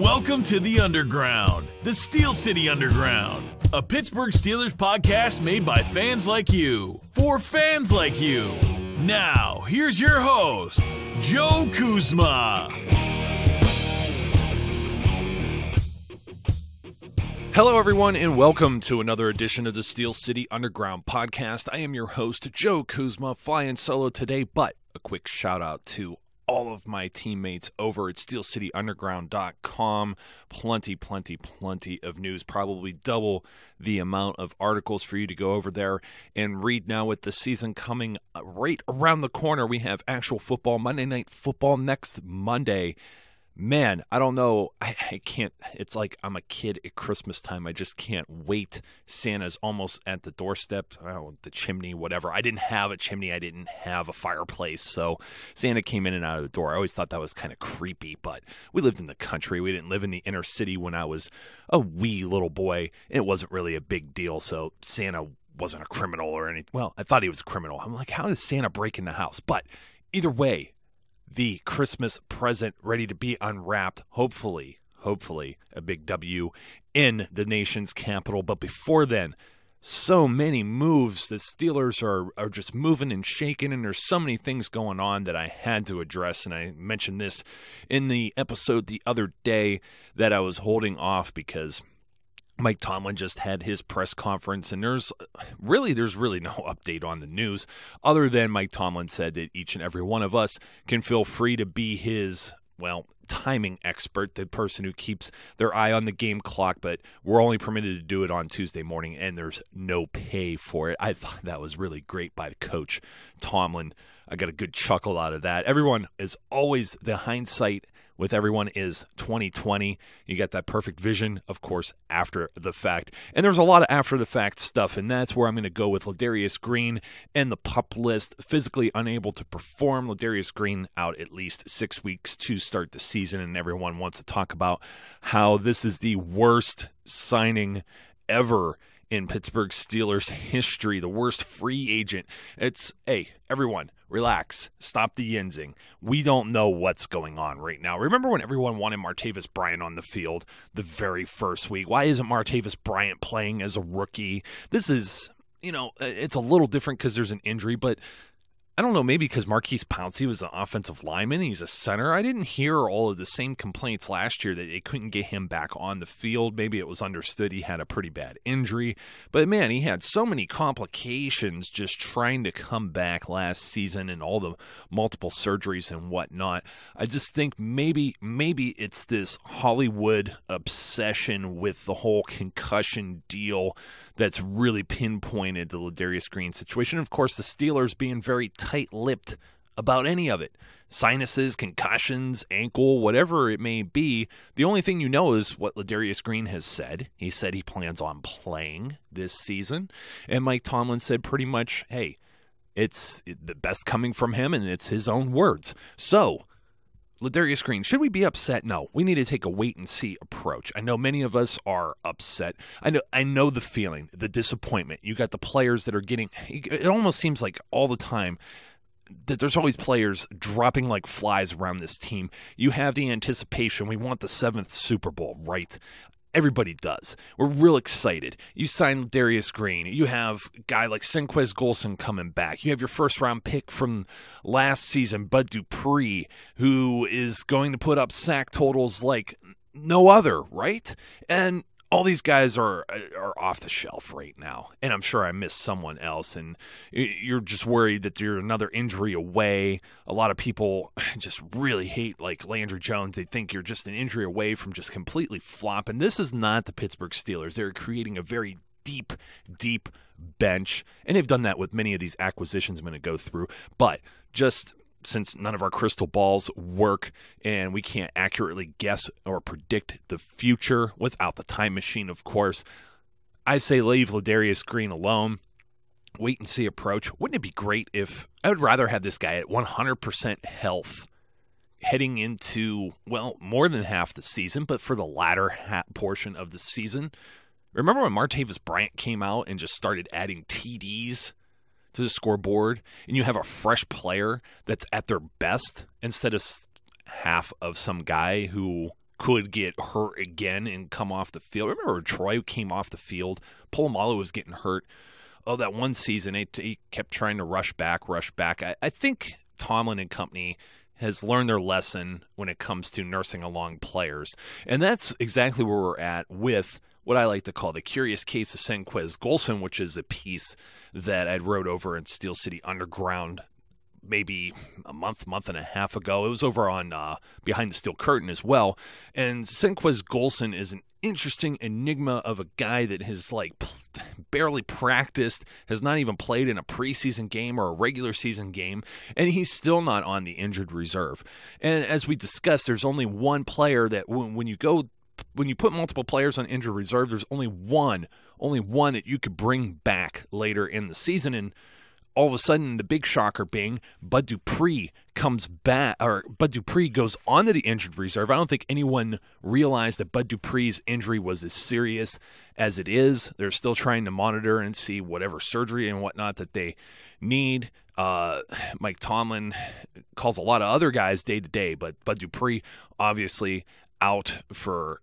Welcome to the Underground, the Steel City Underground, a Pittsburgh Steelers podcast made by fans like you, for fans like you. Now, here's your host, Joe Kuzma. Hello, everyone, and welcome to another edition of the Steel City Underground podcast. I am your host, Joe Kuzma, flying solo today, but a quick shout out to all of my teammates over at SteelCityUnderground.com. Plenty of news, probably double the amount of articles for you to go over there and read now with the season coming right around the corner. We have actual football, Monday Night Football next Monday. Man, I don't know. I can't. It's like I'm a kid at Christmas time. I just can't wait. Santa's almost at the doorstep. Oh, the chimney, whatever. I didn't have a chimney. I didn't have a fireplace. So Santa came in and out of the door. I always thought that was kind of creepy, but we lived in the country. We didn't live in the inner city when I was a wee little boy. It wasn't really a big deal. So Santa wasn't a criminal or anything. Well, I thought he was a criminal. I'm like, how does Santa break in the house? But either way, the Christmas present ready to be unwrapped, hopefully a big W in the nation's capital. But before then, so many moves. The Steelers are just moving and shaking, and there's so many things going on that I had to address. And I mentioned this in the episode the other day that I was holding off because Mike Tomlin just had his press conference, and there's really no update on the news other than Mike Tomlin said that each and every one of us can feel free to be his, timing expert, the person who keeps their eye on the game clock, but we're only permitted to do it on Tuesday morning, and there's no pay for it. I thought that was really great by Coach Tomlin. I got a good chuckle out of that. Everyone is always, the hindsight with everyone is 2020. You got that perfect vision, of course, after the fact. And there's a lot of after the fact stuff, and that's where I'm going to go with Ladarius Green and the PUP list. Physically unable to perform. Ladarius Green out at least 6 weeks to start the season, and everyone wants to talk about how this is the worst signing ever in Pittsburgh Steelers history, the worst free agent. It's, hey, everyone, relax. Stop the yinsing. We don't know what's going on right now. Remember when everyone wanted Martavis Bryant on the field the very first week? Why isn't Martavis Bryant playing as a rookie? This is, it's a little different because there's an injury, but I don't know, maybe because Marquise Pouncey was an offensive lineman, he's a center. I didn't hear all of the same complaints last year that they couldn't get him back on the field. Maybe it was understood he had a pretty bad injury. But, man, he had so many complications just trying to come back last season and all the multiple surgeries and whatnot. I just think maybe it's this Hollywood obsession with the whole concussion deal that's really pinpointed the Ladarius Green situation. Of course, the Steelers being very tight-lipped about any of it. Sinuses, concussions, ankle, whatever it may be. The only thing you know is what Ladarius Green has said. He said he plans on playing this season. And Mike Tomlin said pretty much, hey, it's the best coming from him, and it's his own words. So, Ladarius Green, should we be upset? No, we need to take a wait-and-see approach. I know many of us are upset. I know the feeling, the disappointment. You got the players that are getting – it almost seems like all the time that there's always players dropping like flies around this team. You have the anticipation. We want the 7th Super Bowl, right? Everybody does. We're real excited. You sign Ladarius Green. You have a guy like Senquez Golson coming back. You have your first-round pick from last season, Bud Dupree, who is going to put up sack totals like no other, right? And all these guys are off the shelf right now, and I'm sure I missed someone else, and you're just worried that you're another injury away. A lot of people just really hate, like Landry Jones. They think you're just an injury away from just completely flopping. This is not the Pittsburgh Steelers. They're creating a very deep bench, and they've done that with many of these acquisitions I'm going to go through, but just since none of our crystal balls work and we can't accurately guess or predict the future without the time machine, of course, I say leave Ladarius Green alone. Wait and see approach. Wouldn't it be great if I would rather have this guy at 100% health heading into, more than half the season, but for the latter portion of the season. Remember when Martavis Bryant came out and just started adding TDs to the scoreboard, and you have a fresh player that's at their best instead of half of some guy who could get hurt again and come off the field. Remember Troy came off the field. Polamalu was getting hurt. Oh, that one season, he kept trying to rush back. I think Tomlin and company has learned their lesson when it comes to nursing along players. And that's exactly where we're at with what I like to call the curious case of Senquez Golson, which is a piece that I wrote over in Steel City Underground maybe a month and a half ago. It was over on Behind the Steel Curtain as well. And Senquez Golson is an interesting enigma of a guy that has barely practiced, has not even played in a preseason game or a regular season game, and he's still not on the injured reserve. And as we discussed, there's only one player that when you put multiple players on injured reserve, there's only one that you could bring back later in the season. And all of a sudden, the big shocker being Bud Dupree comes back, or Bud Dupree goes onto the injured reserve. I don't think anyone realized that Bud Dupree's injury was as serious as it is. They're still trying to monitor and see whatever surgery and whatnot that they need. Mike Tomlin calls a lot of other guys day to day, but Bud Dupree obviously out for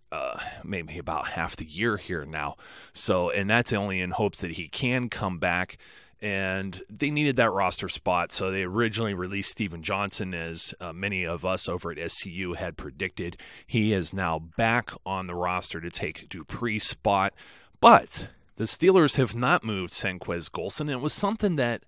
maybe about half the year here now. So, and that's only in hopes that he can come back. And they needed that roster spot, so they originally released Steven Johnson, as many of us over at SCU had predicted. He is now back on the roster to take Dupree's spot. But the Steelers have not moved Senquez Golson, and it was something that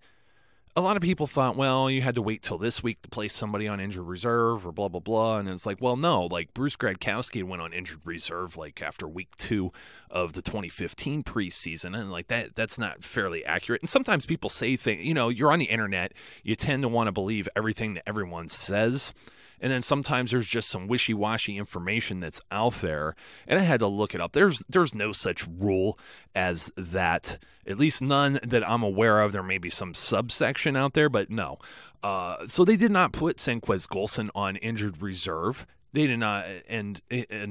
a lot of people thought, well, you had to wait till this week to place somebody on injured reserve or blah, blah, blah. And it's like, well, no, Bruce Gradkowski went on injured reserve after week 2 of the 2015 preseason. And that's not fairly accurate. And sometimes people say things, you're on the internet, you tend to want to believe everything that everyone says. And then sometimes there's just some wishy-washy information that's out there. And I had to look it up. There's no such rule as that, at least none that I'm aware of. There may be some subsection out there, but no. So they did not put Senquez Golson on injured reserve. They did not, and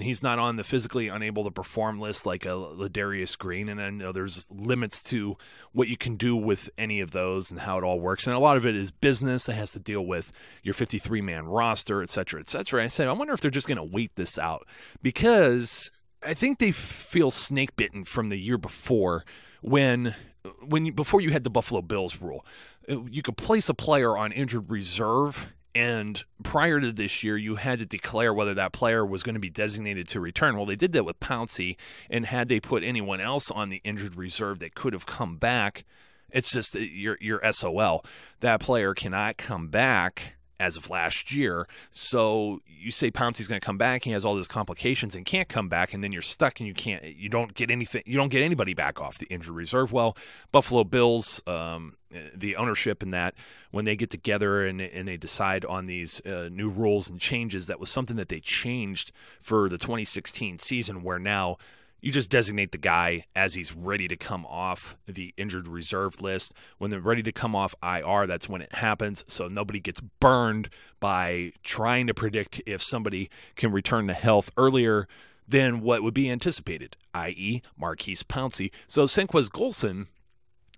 he's not on the physically unable to perform list like a Ladarius Green. And I know there's limits to what you can do with any of those and how it all works. And a lot of it is business. It has to deal with your 53-man roster, et cetera, et cetera. I said, I wonder if they're just going to wait this out, because I think they feel snake bitten from the year before before you had the Buffalo Bills rule. You could place a player on injured reserve, and prior to this year, you had to declare whether that player was going to be designated to return. Well, they did that with Pouncey, and had they put anyone else on the injured reserve that could have come back, it's just your SOL. That player cannot come back as of last year. So you say Pouncey's going to come back, he has all those complications and can't come back, and then you're stuck and you don't get anybody back off the injured reserve. Well, Buffalo Bills, the ownership in that, when they get together and they decide on these new rules and changes, that was something that they changed for the 2016 season, where now you just designate the guy as he's ready to come off the injured reserve list. When they're ready to come off IR, that's when it happens, so nobody gets burned by trying to predict if somebody can return to health earlier than what would be anticipated, i.e. Marquise Pouncey. So Senquez Golson,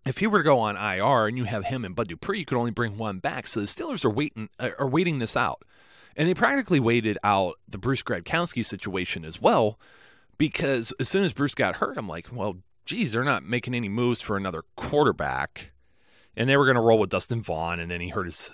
if he were to go on IR and you have him and Bud Dupree, you could only bring one back. So the Steelers are waiting this out. And they practically waited out the Bruce Gradkowski situation as well, because as soon as Bruce got hurt, I'm like, well, geez, they're not making any moves for another quarterback. And they were going to roll with Dustin Vaughn, and then he hurt his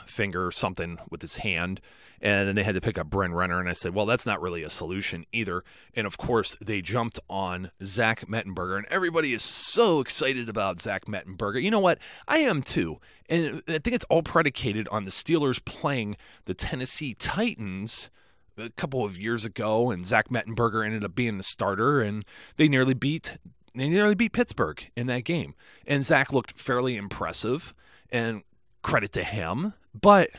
finger, something with his hand. And then they had to pick up Bryn Renner, and I said, well, that's not really a solution either. And, of course, they jumped on Zach Mettenberger, and everybody is so excited about Zach Mettenberger. You know what? I am too. And I think it's all predicated on the Steelers playing the Tennessee Titans a couple of years ago, and Zach Mettenberger ended up being the starter, and they nearly beat Pittsburgh in that game. And Zach looked fairly impressive, and credit to him. But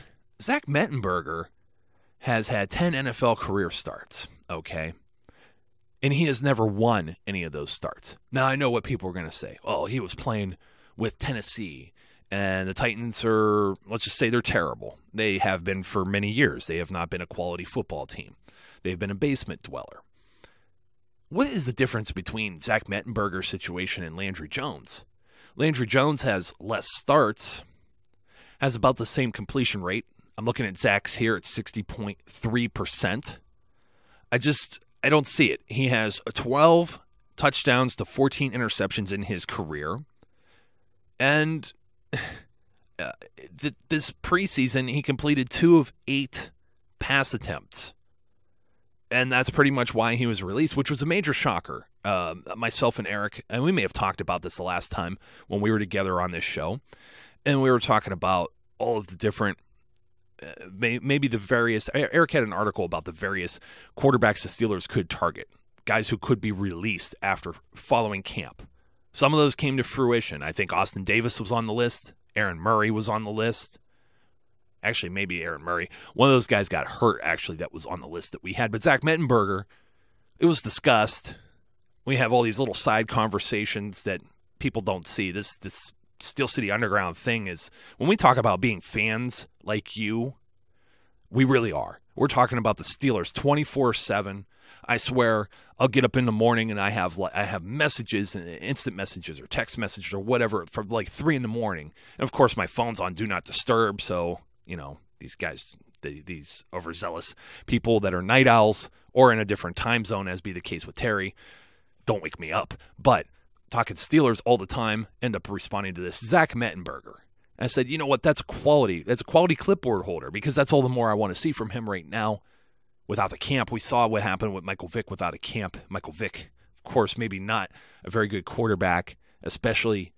Zach Mettenberger has had 10 NFL career starts, okay? And he has never won any of those starts. Now, I know what people are going to say. Oh, he was playing with Tennessee, and the Titans are, let's just say they're terrible. They have been for many years. They have not been a quality football team. They've been a basement dweller. What is the difference between Zach Mettenberger's situation and Landry Jones? Landry Jones has less starts, has about the same completion rate. I'm looking at Zach's here at 60.3%. I don't see it. He has 12 touchdowns to 14 interceptions in his career. And this preseason, he completed 2 of 8 pass attempts. And that's pretty much why he was released, which was a major shocker. Myself and Eric, and we may have talked about this the last time when we were together on this show, and we were talking about all of the different, maybe the various, Eric had an article about the various quarterbacks the Steelers could target, guys who could be released after following camp. Some of those came to fruition. I think Austin Davis was on the list. Aaron Murray was on the list. Actually, maybe Aaron Murray. One of those guys got hurt, actually, that was on the list that we had. But Zach Mettenberger, it was discussed. We have all these little side conversations that people don't see. This Steel City Underground thing is, when we talk about being fans like you, we really are. We're talking about the Steelers 24/7. I swear, I'll get up in the morning and I have messages, instant messages or text messages or whatever from like 3 in the morning. And of course, my phone's on Do Not Disturb, so these guys, these overzealous people that are night owls or in a different time zone, as be the case with Terry, don't wake me up. But talking Steelers all the time, end up responding to this. Zach Mettenberger. I said, you know what, that's a quality clipboard holder, because that's all the more I want to see from him right now. Without the camp, we saw what happened with Michael Vick without a camp. Michael Vick, of course, maybe not a very good quarterback, especially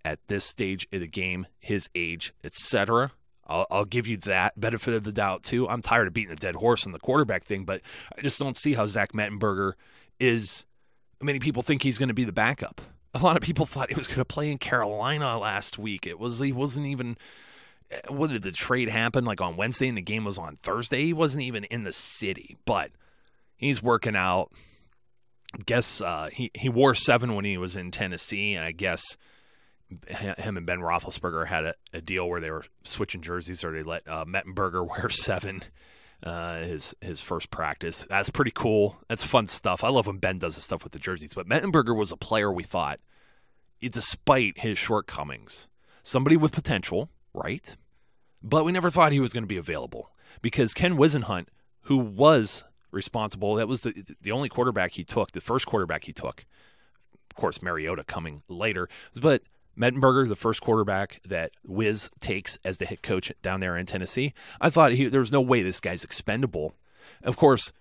at this stage of the game, his age, etc. I'll give you that benefit of the doubt, too. I'm tired of beating a dead horse on the quarterback thing, but I just don't see how Zach Mettenberger is. Many people think he's going to be the backup. A lot of people thought he was going to play in Carolina last week. He wasn't even. What did the trade happen like on Wednesday and the game was on Thursday? He wasn't even in the city, but he's working out. I guess he wore 7 when he was in Tennessee, and I guess him and Ben Roethlisberger had a deal where they were switching jerseys, or they let Mettenberger wear 7 his first practice. That's pretty cool. That's fun stuff. I love when Ben does the stuff with the jerseys. But Mettenberger was a player we thought, despite his shortcomings, somebody with potential, right? But we never thought he was going to be available, because Ken Wisenhunt, who was responsible, that was the only quarterback he took, the first quarterback he took. Of course, Mariota coming later, but Mettenberger, the first quarterback that Wiz takes as the head coach down there in Tennessee. I thought there was no way this guy's expendable. Of course,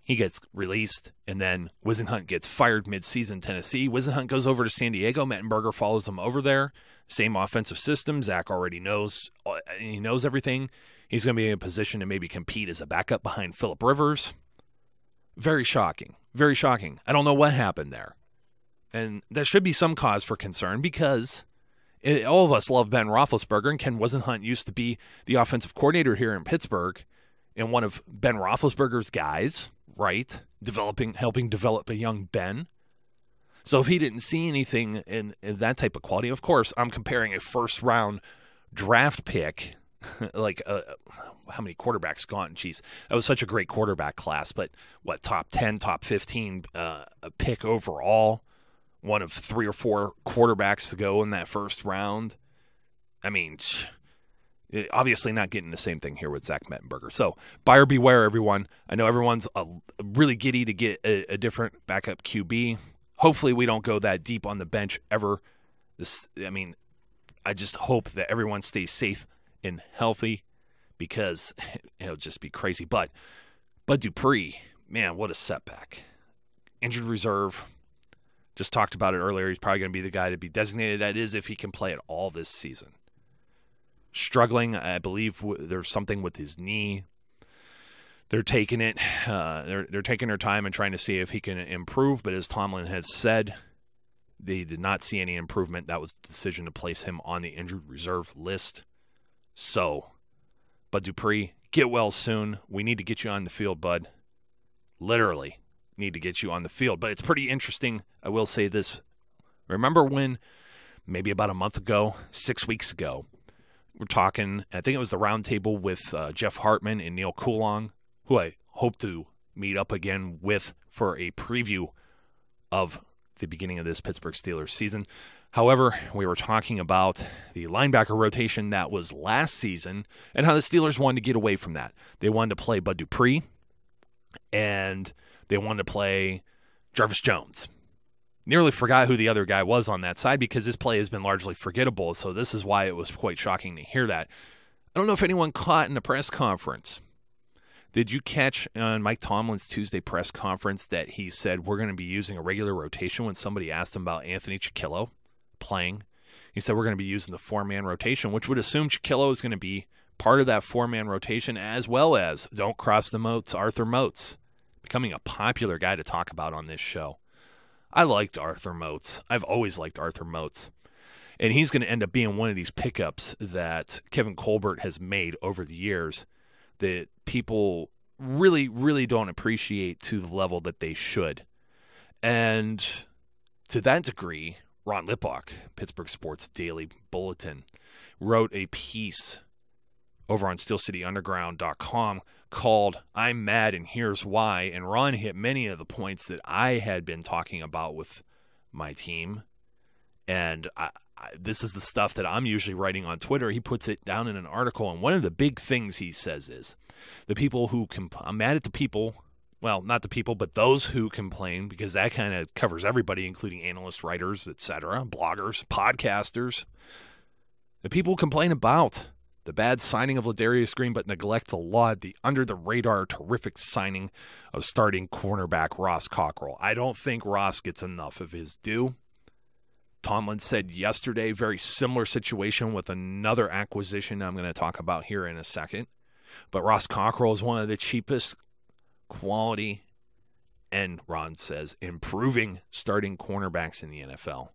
he gets released, and then Wisenhunt gets fired mid-season Tennessee. Wisenhunt goes over to San Diego. Mettenberger follows him over there. Same offensive system. Zach already knows. He knows everything. He's going to be in a position to maybe compete as a backup behind Phillip Rivers. Very shocking. Very shocking. I don't know what happened there. And there should be some cause for concern, because all of us love Ben Roethlisberger, and Ken Wisenhunt used to be the offensive coordinator here in Pittsburgh and one of Ben Roethlisberger's guys, right? Helping develop a young Ben. So if he didn't see anything in that type of quality, of course, I'm comparing a first-round draft pick, like how many quarterbacks gone? Jeez, that was such a great quarterback class, but what, top 10, top 15 a pick overall? One of 3 or 4 quarterbacks to go in that first round. I mean, obviously not getting the same thing here with Zach Mettenberger. So, buyer beware, everyone. I know everyone's really giddy to get a different backup QB. Hopefully we don't go that deep on the bench ever. I just hope that everyone stays safe and healthy, because it'll just be crazy. But Bud Dupree, man, what a setback. Injured reserve. Just talked about it earlier. He's probably going to be the guy to be designated. That is, if he can play at all this season. Struggling, I believe there's something with his knee. They're taking it. They're taking their time and trying to see if he can improve. But as Tomlin has said, they did not see any improvement. That was the decision to place him on the injured reserve list. So, Bud Dupree, get well soon. We need to get you on the field, Bud. Literally need to get you on the field. But it's pretty interesting. I will say this. Remember when, maybe about a month ago, 6 weeks ago, we're talking, I think it was the roundtable with Jeff Hartman and Neil Coulong, who I hope to meet up again with for a preview of the beginning of this Pittsburgh Steelers season. However, we were talking about the linebacker rotation that was last season and how the Steelers wanted to get away from that. They wanted to play Bud Dupree and They wanted to play Jarvis Jones. Nearly forgot who the other guy was on that side because his play has been largely forgettable, so this is why it was quite shocking to hear that. I don't know if anyone caught in the press conference. Did you catch on Mike Tomlin's Tuesday press conference that he said we're going to be using a regular rotation when somebody asked him about Anthony Chiquillo playing? He said we're going to be using the four-man rotation, which would assume Chiquillo is going to be part of that four-man rotation, as well as, don't cross the moats, Arthur Moats, becoming a popular guy to talk about on this show. I liked Arthur Moats. I've always liked Arthur Moats. And he's going to end up being one of these pickups that Kevin Colbert has made over the years that people really, really don't appreciate to the level that they should. And to that degree, Ron Lippock, Pittsburgh Sports Daily Bulletin, wrote a piece over on SteelCityUnderground.com called I'm Mad and Here's Why, and Ron hit many of the points that I had been talking about with my team, and this is the stuff that I'm usually writing on Twitter. He puts it down in an article, and one of the big things he says is the people who I'm mad at the people, well, not the people, but those who complain, because that kind of covers everybody, including analysts, writers, etc., bloggers, podcasters. The people complain about the bad signing of Ladarius Green, but neglect to laud the under-the-radar terrific signing of starting cornerback Ross Cockrell. I don't think Ross gets enough of his due. Tomlin said yesterday, very similar situation with another acquisition I'm going to talk about here in a second. But Ross Cockrell is one of the cheapest quality, and Ron says, improving starting cornerbacks in the NFL.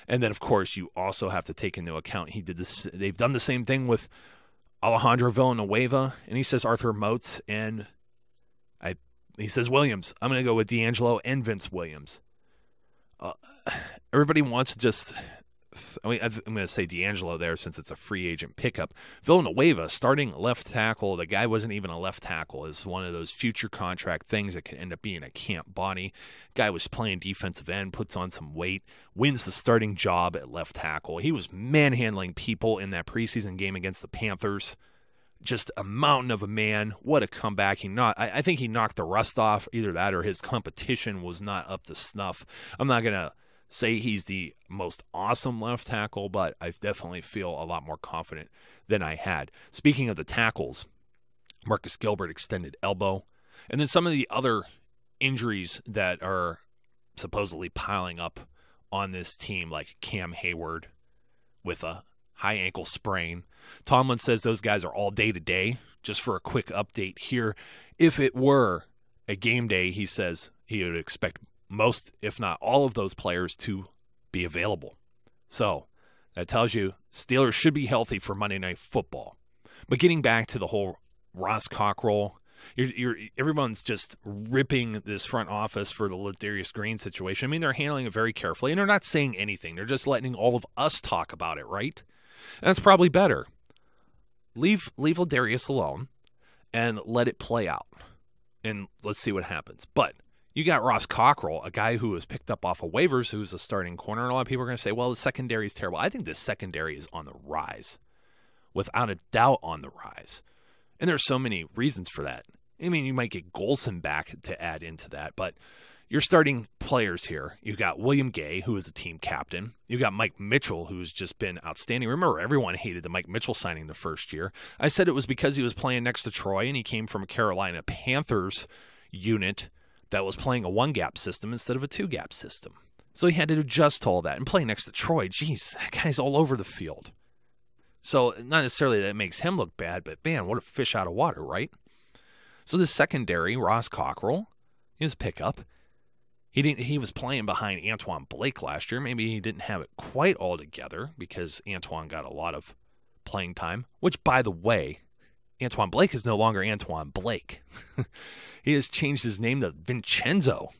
And then, of course, you also have to take into account they've done the same thing with Alejandro Villanueva, and he says Arthur Moats, and he says Williams. I'm going to go with D'Angelo and Vince Williams. Everybody wants to just I'm going to say D'Angelo there since it's a free agent pickup. Villanueva, starting left tackle. The guy wasn't even a left tackle. Is one of those future contract things that could end up being a camp body. Guy was playing defensive end, puts on some weight, wins the starting job at left tackle. He was manhandling people in that preseason game against the Panthers. Just a mountain of a man. What a comeback. I think he knocked the rust off. Either that or his competition was not up to snuff. I'm not going to say he's the most awesome left tackle, but I definitely feel a lot more confident than I had. Speaking of the tackles, Marcus Gilbert extended elbow, and then some of the other injuries that are supposedly piling up on this team, like Cam Hayward with a high ankle sprain. Tomlin says those guys are all day-to-day. Just for a quick update here, if it were a game day, he says he would expect most, if not all of those players to be available. So that tells you Steelers should be healthy for Monday Night Football. But getting back to the whole Ross Cockrell, everyone's just ripping this front office for the Ladarius Green situation. I mean, they're handling it very carefully, and they're not saying anything. They're just letting all of us talk about it, right? And that's probably better. Leave Ladarius alone and let it play out. And let's see what happens. But you got Ross Cockrell, a guy who was picked up off of waivers, who's a starting corner, and a lot of people are going to say, well, the secondary is terrible. I think the secondary is on the rise, without a doubt on the rise. And there's so many reasons for that. I mean, you might get Golson back to add into that, but you're starting players here. You've got William Gay, who is a team captain. You've got Mike Mitchell, who's just been outstanding. Remember, everyone hated the Mike Mitchell signing the first year. I said it was because he was playing next to Troy, and he came from a Carolina Panthers unit that was playing a one-gap system instead of a two-gap system. So he had to adjust to all that. And playing next to Troy, geez, that guy's all over the field. So not necessarily that it makes him look bad, but man, what a fish out of water, right? So the secondary, Ross Cockrell, his pickup, he was playing behind Antoine Blake last year. Maybe he didn't have it quite all together because Antoine got a lot of playing time, which, by the way, Antoine Blake is no longer Antoine Blake. He has changed his name to Vincenzo.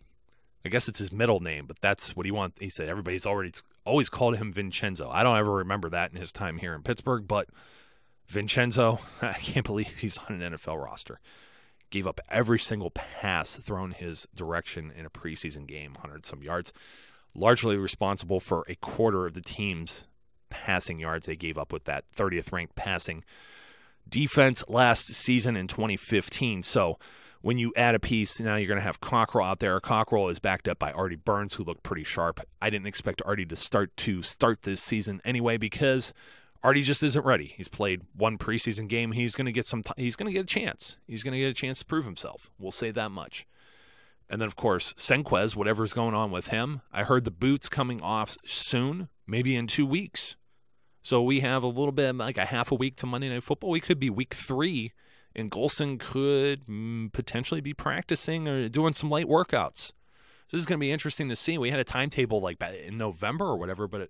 I guess it's his middle name, but that's what he wants. He said everybody's always called him Vincenzo. I don't ever remember that in his time here in Pittsburgh, but Vincenzo, I can't believe he's on an NFL roster. Gave up every single pass thrown his direction in a preseason game, 100-some yards. Largely responsible for a quarter of the team's passing yards they gave up with that 30th-ranked passing defense last season in 2015. So when you add a piece, now you're going to have Cockrell out there. Cockrell is backed up by Artie Burns, who looked pretty sharp. I didn't expect Artie to start this season anyway because Artie just isn't ready. He's played one preseason game. He's going to get he's going to get a chance. He's going to get a chance to prove himself. We'll say that much. And then, of course, Senquez, whatever's going on with him. I heard the boot's coming off soon, maybe in 2 weeks. So we have a little bit, like a half a week to Monday Night Football. We could be week 3, and Golson could potentially be practicing or doing some light workouts. So this is going to be interesting to see. We had a timetable like in November or whatever, but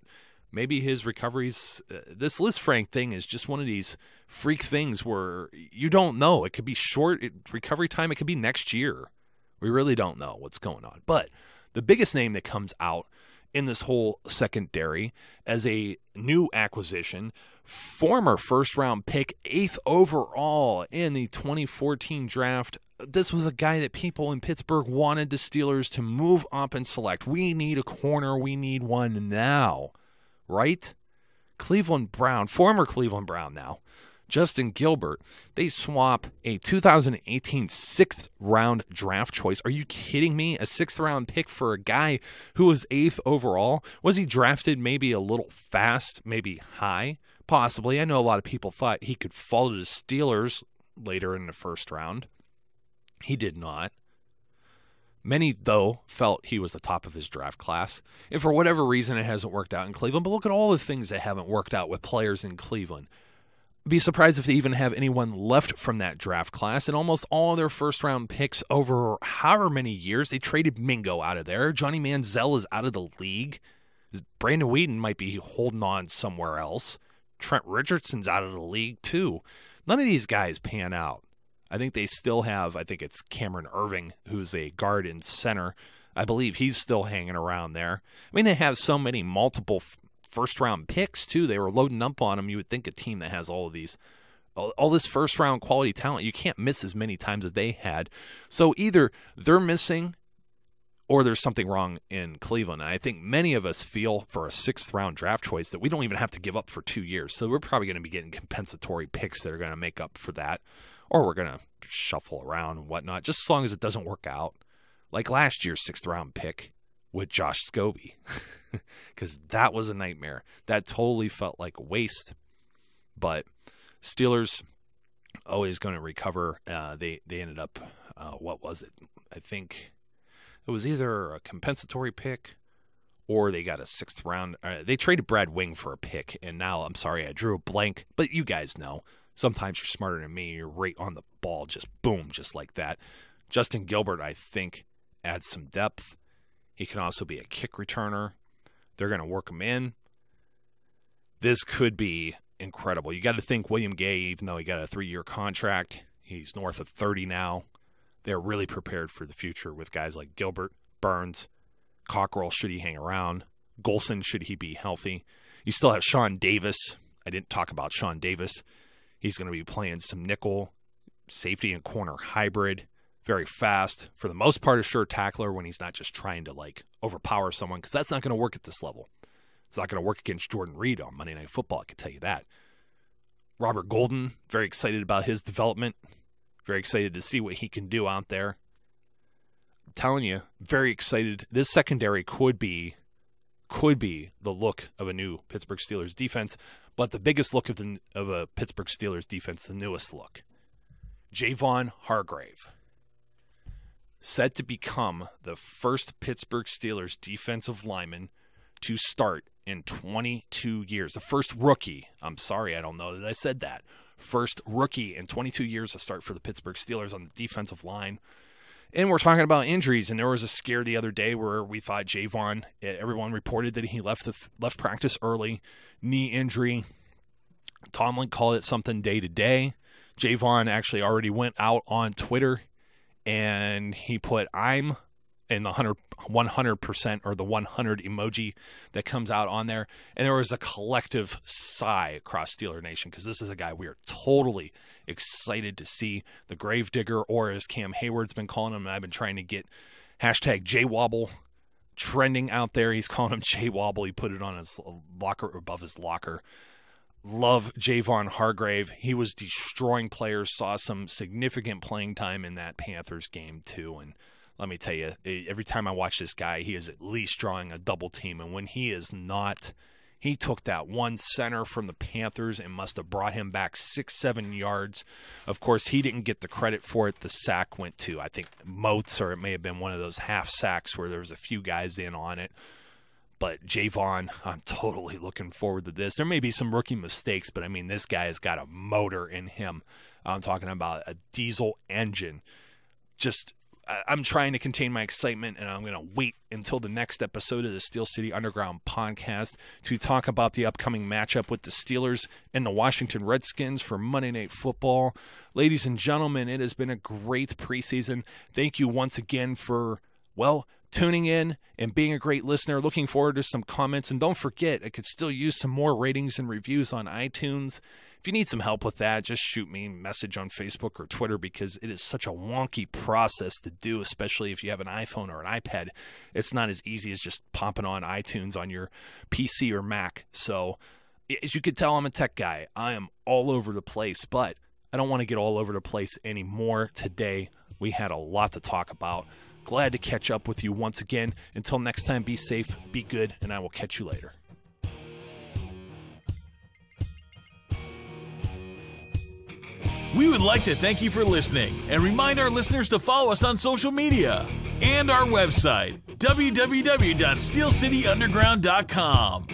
maybe his recoveries, this Lisfranc thing is just one of these freak things where you don't know. It could be short recovery time. It could be next year. We really don't know what's going on. But the biggest name that comes out in this whole secondary as a new acquisition, former first-round pick, 8th overall in the 2014 draft. This was a guy that people in Pittsburgh wanted the Steelers to move up and select. We need a corner. We need one now, right? Cleveland Brown, former Cleveland Brown now, Justin Gilbert, they swap a 2018 6th-round draft choice. Are you kidding me? A 6th-round pick for a guy who was 8th overall? Was he drafted maybe a little fast, maybe high? Possibly. I know a lot of people thought he could fall to the Steelers later in the first round. He did not. Many, though, felt he was the top of his draft class. And for whatever reason, it hasn't worked out in Cleveland. But look at all the things that haven't worked out with players in Cleveland. Be surprised if they even have anyone left from that draft class. And almost all of their first-round picks over however many years, they traded Mingo out of there. Johnny Manziel is out of the league. Brandon Whedon might be holding on somewhere else. Trent Richardson's out of the league, too. None of these guys pan out. I think they still have, I think it's Cameron Irving, who's a guard and center. I believe he's still hanging around there. I mean, they have so many multiple first-round picks, too. They were loading up on them. You would think a team that has all of these, all this first-round quality talent, you can't miss as many times as they had. So either they're missing or there's something wrong in Cleveland. And I think many of us feel for a 6th-round draft choice that we don't even have to give up for 2 years. So we're probably going to be getting compensatory picks that are going to make up for that. Or we're going to shuffle around and whatnot, just as long as it doesn't work out. Like last year's 6th-round pick with Josh Scobie, because that was a nightmare. That totally felt like a waste. But Steelers always going to recover. They ended up, what was it? I think it was either a compensatory pick or they got a 6th round. They traded Brad Wing for a pick, and now, I'm sorry, I drew a blank, but you guys know. Sometimes you're smarter than me. You're right on the ball, just boom, just like that. Justin Gilbert, I think, adds some depth. He can also be a kick returner. They're going to work him in. This could be incredible. You got to think William Gay, even though he got a 3-year contract, he's north of 30 now. They're really prepared for the future with guys like Gilbert, Burns, Cockrell, should he hang around, Golson, should he be healthy. You still have Sean Davis. I didn't talk about Sean Davis. He's going to be playing some nickel, safety and corner hybrid, very fast. For the most part, a sure tackler when he's not just trying to like overpower someone, because that's not going to work at this level. It's not going to work against Jordan Reed on Monday Night Football, I can tell you that. Robert Golden, very excited about his development. Very excited to see what he can do out there. I'm telling you, very excited. This secondary could be the look of a new Pittsburgh Steelers defense, but the biggest look of a Pittsburgh Steelers defense, the newest look. Javon Hargrave, set to become the first Pittsburgh Steelers defensive lineman to start in 22 years. The first rookie. I'm sorry, I don't know that I said that. First rookie in 22 years to start for the Pittsburgh Steelers on the defensive line. And we're talking about injuries, and there was a scare the other day where we thought Javon, everyone reported that he left practice early, knee injury. Tomlin called it something day to day. Javon actually already went out on Twitter, and he put "I'm" in the 100% or the 100 emoji that comes out on there. And there was a collective sigh across Steeler Nation, because this is a guy we are totally excited to see. The Gravedigger, or as Cam Hayward's been calling him, and I've been trying to get hashtag JWobble trending out there. He's calling him JWobble. He put it on his locker, above his locker. love Javon Hargrave. He was destroying players, saw some significant playing time in that Panthers game too. And let me tell you, every time I watch this guy, he is at least drawing a double team. And when he is not, he took that one center from the Panthers and must have brought him back 6-7 yards. Of course, he didn't get the credit for it. The sack went to, I think, Moats, or it may have been one of those half sacks where there was a few guys in on it. But Javon, I'm totally looking forward to this. There may be some rookie mistakes, but I mean, this guy has got a motor in him. I'm talking about a diesel engine. I'm trying to contain my excitement, and I'm going to wait until the next episode of the Steel City Underground Podcast to talk about the upcoming matchup with the Steelers and the Washington Redskins for Monday Night Football. Ladies and gentlemen, it has been a great preseason. Thank you once again for, tuning in and being a great listener. Looking forward to some comments. And don't forget, I could still use some more ratings and reviews on iTunes. If you need some help with that, just shoot me a message on Facebook or Twitter, because it is such a wonky process to do, especially if you have an iPhone or an iPad. It's not as easy as just popping on iTunes on your PC or Mac. So as you could tell, I'm a tech guy. I am all over the place, but I don't want to get all over the place anymore today. We had a lot to talk about. Glad to catch up with you once again. Until next time, be safe, be good, and I will catch you later. We would like to thank you for listening and remind our listeners to follow us on social media and our website, www.steelcityunderground.com.